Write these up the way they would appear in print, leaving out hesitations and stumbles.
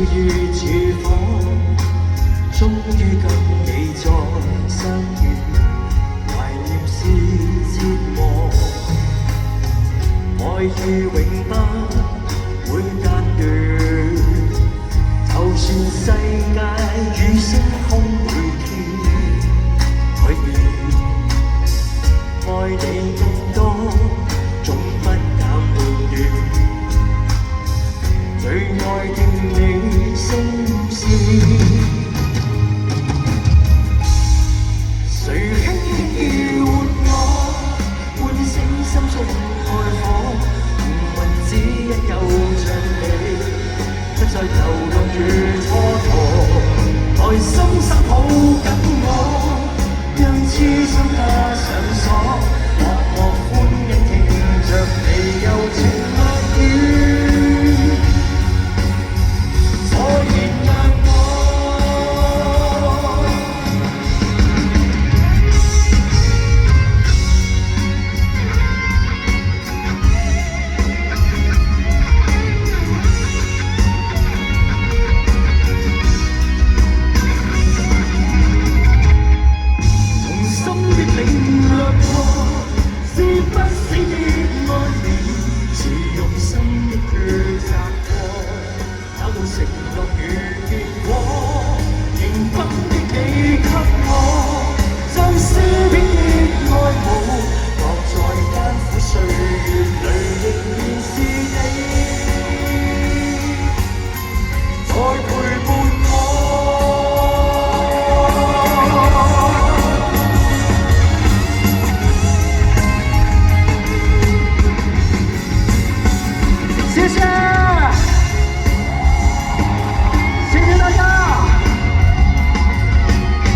如廚房，終於跟你再相遇，懷念是折磨，愛意永不會間斷，就算世界與星空會改變，愛你更多，總不減半段。最愛聽你聲線，誰輕易喚我，喚醒心中愛火，靈魂只因有着你，不再流浪如蹉跎，來深深抱緊我，讓痴心加上鎖，默默歡欣聽着你柔情蜜語。承諾與結果，迎風的你給我，將詩篇的愛慕，落在艱苦歲月裏，仍然是你，在陪伴我。謝謝。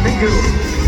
Thank you.